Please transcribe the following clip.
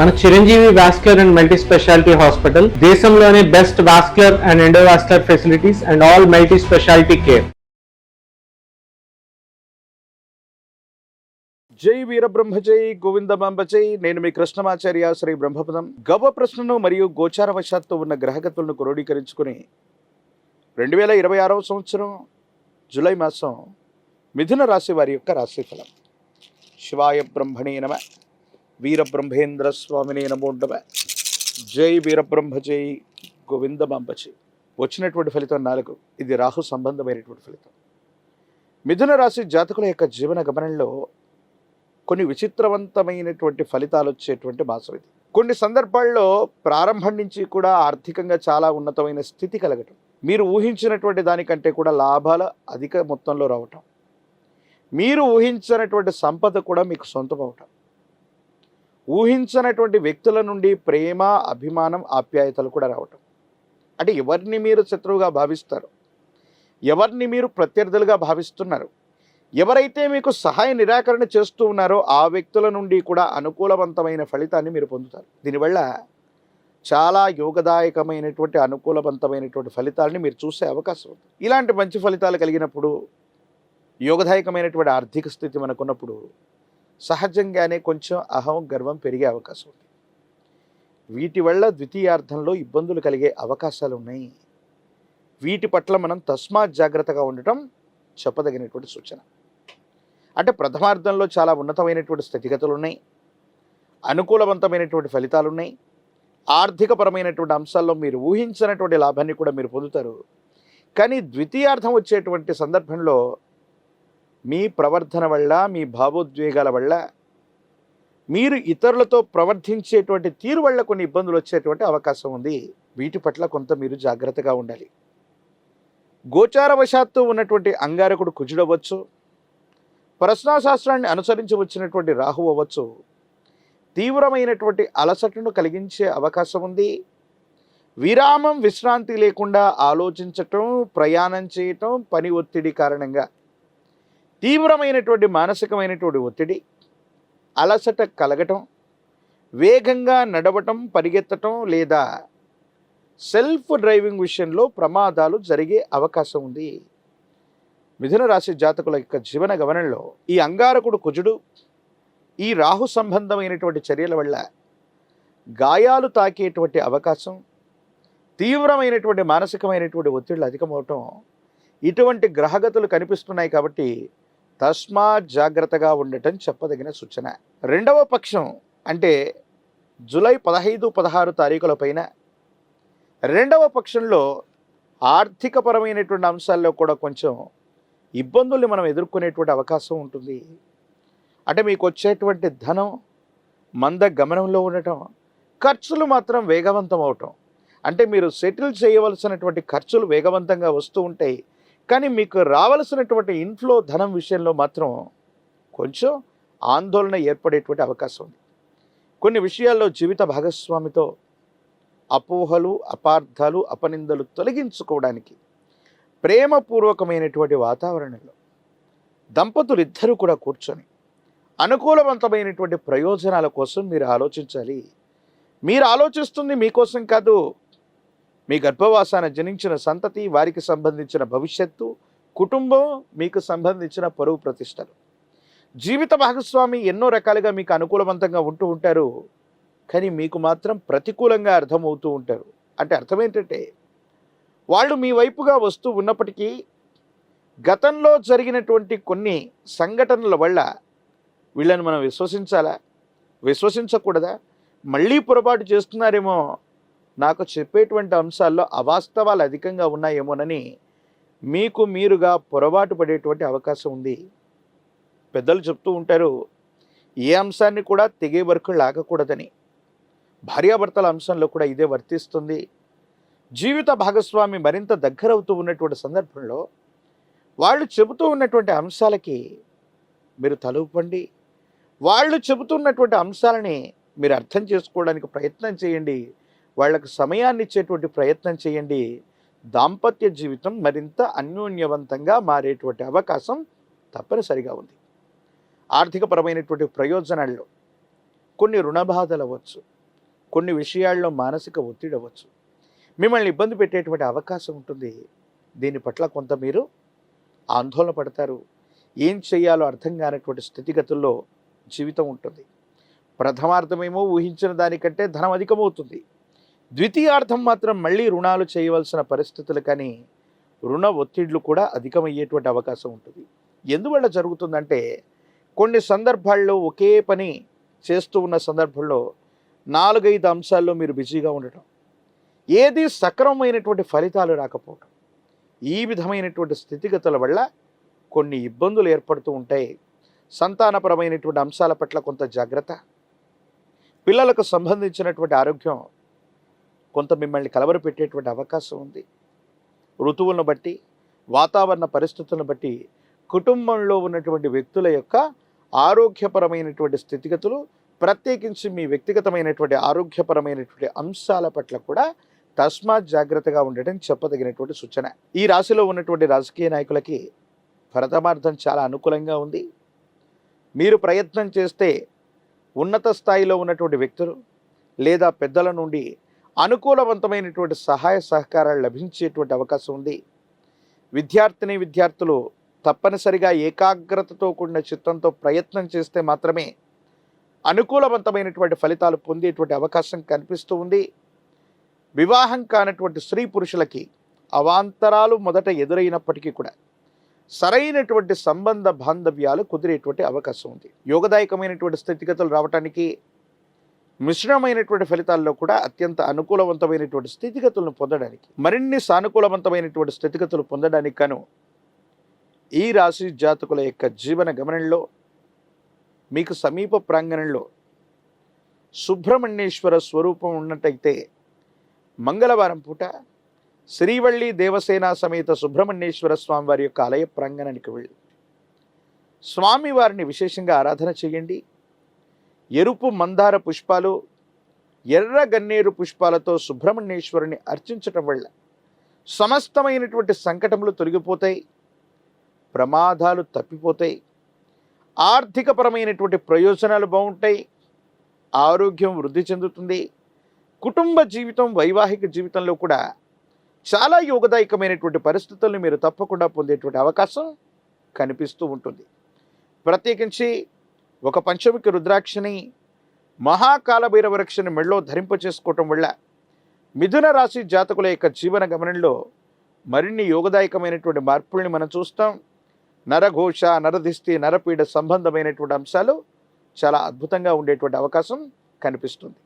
మన Chiranjeevi vascular and multi specialty hospital దేశంలోనే best vascular and endovascular facilities and all multi specialty care. జై వీరబ్రహ్మ జై గోవిందమాంబ జై. నేను మీ కృష్ణమాచార్య శ్రీ బ్రహ్మపదం. గవ ప్రశ్నను మరియు గోచారవశాత్తు ఉన్న గ్రహగతులను క్రోడీకరించుకుని 2026వ సంవత్సరం జూలై మాసం మిథున రాశి వారి యొక్క రాశిఫలం. శివాయ బ్రహ్మణే నమ, వీరబ్రహ్మేంద్ర స్వామినే నమో నమ. జై వీరబ్రహ్మ జై గోవిందమాంబ జై. వచ్చినటువంటి ఫలితం 4. ఇది రాహు సంబంధమైనటువంటి ఫలితం. మిథున రాశి జాతకుల యొక్క జీవన గమనంలో కొన్ని విచిత్రవంతమైనటువంటి ఫలితాలు వచ్చేటువంటి మాసం ఇది. కొన్ని సందర్భాల్లో ప్రారంభం నుంచి కూడా ఆర్థికంగా చాలా ఉన్నతమైన స్థితి కలగటం, మీరు ఊహించినటువంటి దానికంటే కూడా లాభాలు అధిక మొత్తంలో రావటం, మీరు ఊహించినటువంటి సంపద కూడా మీకు సొంతం అవటం, ఊహించినటువంటి వ్యక్తుల నుండి ప్రేమ, అభిమానం, ఆప్యాయతలు కూడా రావటం. అంటే ఎవరిని మీరు శత్రువుగా భావిస్తారు, ఎవరిని మీరు ప్రత్యర్థులుగా భావిస్తున్నారు, ఎవరైతే మీకు సహాయ నిరాకరణ చేస్తూ ఉన్నారో ఆ వ్యక్తుల నుండి కూడా అనుకూలవంతమైన ఫలితాన్ని మీరు పొందుతారు. దీనివల్ల చాలా యోగదాయకమైనటువంటి అనుకూలవంతమైనటువంటి ఫలితాలని మీరు చూసే అవకాశం ఉంది. ఇలాంటి మంచి ఫలితాలు కలిగినప్పుడు, యోగదాయకమైనటువంటి ఆర్థిక స్థితి మనకున్నప్పుడు సహజంగానే కొంచెం అహం, గర్వం పెరిగే అవకాశం ఉంది. వీటి వల్ల ద్వితీయార్థంలో ఇబ్బందులు కలిగే అవకాశాలు ఉన్నాయి. వీటి పట్ల మనం తస్మాత్ జాగ్రత్తగా ఉండటం చెప్పదగినటువంటి సూచన. అంటే ప్రథమార్థంలో చాలా ఉన్నతమైనటువంటి స్థితిగతులు ఉన్నాయి, అనుకూలవంతమైనటువంటి ఫలితాలు ఉన్నాయి, ఆర్థికపరమైనటువంటి అంశాల్లో మీరు ఊహించినటువంటి లాభాన్ని కూడా మీరు పొందుతారు. కానీ ద్వితీయార్థం వచ్చేటువంటి సందర్భంలో మీ ప్రవర్తన వల్ల, మీ భావోద్వేగాల వల్ల, మీరు ఇతరులతో ప్రవర్తించేటువంటి తీరు వల్ల కొన్ని ఇబ్బందులు వచ్చేటువంటి అవకాశం ఉంది. వీటి పట్ల కొంత మీరు జాగ్రత్తగా ఉండాలి. గోచారవశాత్తు ఉన్నటువంటి అంగారకుడు కుజుడు అవ్వచ్చు, ప్రశ్నాశాస్త్రాన్ని అనుసరించి వచ్చినటువంటి రాహు అవ్వచ్చు, తీవ్రమైనటువంటి అలసటను కలిగించే అవకాశం ఉంది. విరామం, విశ్రాంతి లేకుండా ఆలోచించటం, ప్రయాణం చేయటం, పని ఒత్తిడి కారణంగా తీవ్రమైనటువంటి మానసికమైనటువంటి ఒత్తిడి, అలసట కలగటం, వేగంగా నడవటం, పరిగెత్తటం లేదా సెల్ఫ్ డ్రైవింగ్ విషయంలో ప్రమాదాలు జరిగే అవకాశం ఉంది. మిథున రాశి జాతకుల యొక్క జీవన గమనంలో ఈ అంగారకుడు కుజుడు, ఈ రాహు సంబంధమైనటువంటి చర్యల వల్ల గాయాలు తాకేటువంటి అవకాశం, తీవ్రమైనటువంటి మానసికమైనటువంటి ఒత్తిళ్లు అధికమవటం, ఇటువంటి గ్రహగతులు కనిపిస్తున్నాయి. కాబట్టి తస్మాత్ జాగ్రత్తగా ఉండటం చెప్పదగిన సూచన. రెండవ పక్షం అంటే జూలై 15, 16 తారీఖుల పైన రెండవ పక్షంలో ఆర్థికపరమైనటువంటి అంశాల్లో కూడా కొంచెం ఇబ్బందుల్ని మనం ఎదుర్కొనేటువంటి అవకాశం ఉంటుంది. అంటే మీకు వచ్చేటువంటి ధనం మంద గమనంలో ఉండటం, ఖర్చులు మాత్రం వేగవంతం అవటం. అంటే మీరు సెటిల్ చేయవలసినటువంటి ఖర్చులు వేగవంతంగా వస్తూ ఉంటాయి, కానీ మీకు రావలసినటువంటి ఇన్ఫ్లో ధనం విషయంలో మాత్రం కొంచెం ఆందోళన ఏర్పడేటువంటి అవకాశం ఉంది. కొన్ని విషయాల్లో జీవిత భాగస్వామితో అపోహలు, అపార్థాలు, అపనిందలు తొలగించుకోవడానికి ప్రేమపూర్వకమైనటువంటి వాతావరణంలో దంపతులు ఇద్దరూ కూడా కూర్చొని అనుకూలవంతమైనటువంటి ప్రయోజనాల కోసం మీరు ఆలోచించాలి. మీరు ఆలోచిస్తుంది మీకోసం కాదు, మీ గర్భవాసాన జనించిన సంతతి, వారికి సంబంధించిన భవిష్యత్తు, కుటుంబం, మీకు సంబంధించిన పరువు ప్రతిష్టలు. జీవిత భాగస్వామి ఎన్నో రకాలుగా మీకు అనుకూలవంతంగా ఉంటూ ఉంటారు, కానీ మీకు మాత్రం ప్రతికూలంగా అర్థమవుతూ ఉంటారు. అంటే అర్థం ఏంటంటే వాళ్ళు మీ వైపుగా వస్తూ ఉన్నప్పటికీ గతంలో జరిగినటువంటి కొన్ని సంఘటనల వల్ల వీళ్ళని మనం విశ్వసించాలా, విశ్వసించకూడదా, మళ్ళీ పొరపాటు చేస్తున్నారేమో, నాకు చెప్పేటువంటి అంశాల్లో అవాస్తవాలు అధికంగా ఉన్నాయేమోనని మీకు మీరుగా పొరపాటు పడేటువంటి అవకాశం ఉంది. పెద్దలు చెప్తూ ఉంటారు, ఏ అంశాన్ని కూడా తెగే వరకు లాగకూడదని. భార్యాభర్తల అంశంలో కూడా ఇదే వర్తిస్తుంది. జీవిత భాగస్వామి మరింత దగ్గరవుతూ ఉన్నటువంటి సందర్భంలో వాళ్ళు చెబుతూ ఉన్నటువంటి అంశాలకి మీరు తలూపండి. వాళ్ళు చెబుతున్నటువంటి అంశాలని మీరు అర్థం చేసుకోవడానికి ప్రయత్నం చేయండి. వాళ్ళకు సమయాన్ని ఇచ్చేటువంటి ప్రయత్నం చేయండి. దాంపత్య జీవితం మరింత అన్యోన్యవంతంగా మారేటువంటి అవకాశం తప్పనిసరిగా ఉంది. ఆర్థికపరమైనటువంటి ప్రయోజనాల్లో కొన్ని రుణబాధలు అవ్వచ్చు, కొన్ని విషయాల్లో మానసిక ఒత్తిడి అవ్వచ్చు, మిమ్మల్ని ఇబ్బంది పెట్టేటువంటి అవకాశం ఉంటుంది. దీని పట్ల కొంత మీరు ఆందోళన పడతారు. ఏం చేయాలో అర్థం కానటువంటి స్థితిగతుల్లో జీవితం ఉంటుంది. ప్రథమార్థమేమో ఊహించిన దానికంటే ధనం అధికమవుతుంది. ద్వితీయార్థం మాత్రం మళ్ళీ రుణాలు చేయవలసిన పరిస్థితులు కానీ రుణ ఒత్తిళ్లు కూడా అధికమయ్యేటువంటి అవకాశం ఉంటుంది. ఎందువల్ల జరుగుతుందంటే కొన్ని సందర్భాల్లో ఒకే పని చేస్తూ ఉన్న సందర్భంలో 4-5 అంశాల్లో మీరు బిజీగా ఉండటం, ఏది సక్రమమైనటువంటి ఫలితాలు రాకపోవటం, ఈ విధమైనటువంటి స్థితిగతుల వల్ల కొన్ని ఇబ్బందులు ఏర్పడుతూ ఉంటాయి. సంతానపరమైనటువంటి అంశాల పట్ల కొంత జాగ్రత్త, పిల్లలకు సంబంధించినటువంటి ఆరోగ్యం కొంత మిమ్మల్ని కలవరపెట్టేటువంటి అవకాశం ఉంది. ఋతువులను బట్టి, వాతావరణ పరిస్థితులను బట్టి కుటుంబంలో ఉన్నటువంటి వ్యక్తుల యొక్క ఆరోగ్యపరమైనటువంటి స్థితిగతులు, ప్రత్యేకించి మీ వ్యక్తిగతమైనటువంటి ఆరోగ్యపరమైనటువంటి అంశాల పట్ల కూడా తస్మాత్ జాగ్రత్తగా ఉండటం చెప్పదగినటువంటి సూచన. ఈ రాశిలో ఉన్నటువంటి రాజకీయ నాయకులకి ప్రథమార్థం చాలా అనుకూలంగా ఉంది. మీరు ప్రయత్నం చేస్తే ఉన్నత స్థాయిలో ఉన్నటువంటి వ్యక్తులు లేదా పెద్దల నుండి అనుకూలవంతమైనటువంటి సహాయ సహకారాలు లభించేటువంటి అవకాశం ఉంది. విద్యార్థులు తప్పనిసరిగా ఏకాగ్రతతో కూడిన చిత్తంతో ప్రయత్నం చేస్తే మాత్రమే అనుకూలవంతమైనటువంటి ఫలితాలు పొందేటువంటి అవకాశం కనిపిస్తూ ఉంది. వివాహం కానటువంటి స్త్రీ పురుషులకి అవాంతరాలు మొదట ఎదురైనప్పటికీ కూడా సరైనటువంటి సంబంధ బాంధవ్యాలు కుదిరేటువంటి అవకాశం ఉంది. యోగదాయకమైనటువంటి స్థితిగతులు రావటానికి, మిశ్రమైనటువంటి ఫలితాల్లో కూడా అత్యంత అనుకూలవంతమైనటువంటి స్థితిగతులను పొందడానికి, మరిన్ని సానుకూలవంతమైనటువంటి స్థితిగతులు పొందడానికి గాను ఈ రాశి జాతకుల యొక్క జీవన గమనంలో మీకు సమీప ప్రాంగణంలో సుబ్రహ్మణ్యేశ్వర స్వరూపం ఉన్నట్టయితే మంగళవారం పూట శ్రీవల్లి దేవసేన సమేత సుబ్రహ్మణ్యేశ్వర స్వామి వారి యొక్క ఆలయ ప్రాంగణానికి వెళ్ళి స్వామివారిని విశేషంగా ఆరాధన చేయండి. ఎరుపు మందార పుష్పాలు, ఎర్ర గన్నేరు పుష్పాలతో సుబ్రహ్మణ్యేశ్వరుని అర్చించటం వల్ల సమస్తమైనటువంటి సంకటములు తొలగిపోతాయి, ప్రమాదాలు తప్పిపోతాయి, ఆర్థికపరమైనటువంటి ప్రయోజనాలు బాగుంటాయి, ఆరోగ్యం వృద్ధి చెందుతుంది. కుటుంబ జీవితం, వైవాహిక జీవితంలో కూడా చాలా యోగదాయకమైనటువంటి పరిస్థితులను మీరు తప్పకుండా పొందేటువంటి అవకాశం కనిపిస్తూ ఉంటుంది. ప్రత్యేకించి ఒక పంచముఖి రుద్రాక్షని, మహాకాలభైరవ వృక్షని మెడలో ధరింపచేసుకోవటం వల్ల మిథున రాశి జాతకుల యొక్క జీవన గమనంలో మరిన్ని యోగదాయకమైనటువంటి మార్పుల్ని మనం చూస్తాం. నరఘోష, నరదిష్టి, నరపీడ సంబంధమైనటువంటి అంశాలు చాలా అద్భుతంగా ఉండేటువంటి అవకాశం కనిపిస్తుంది.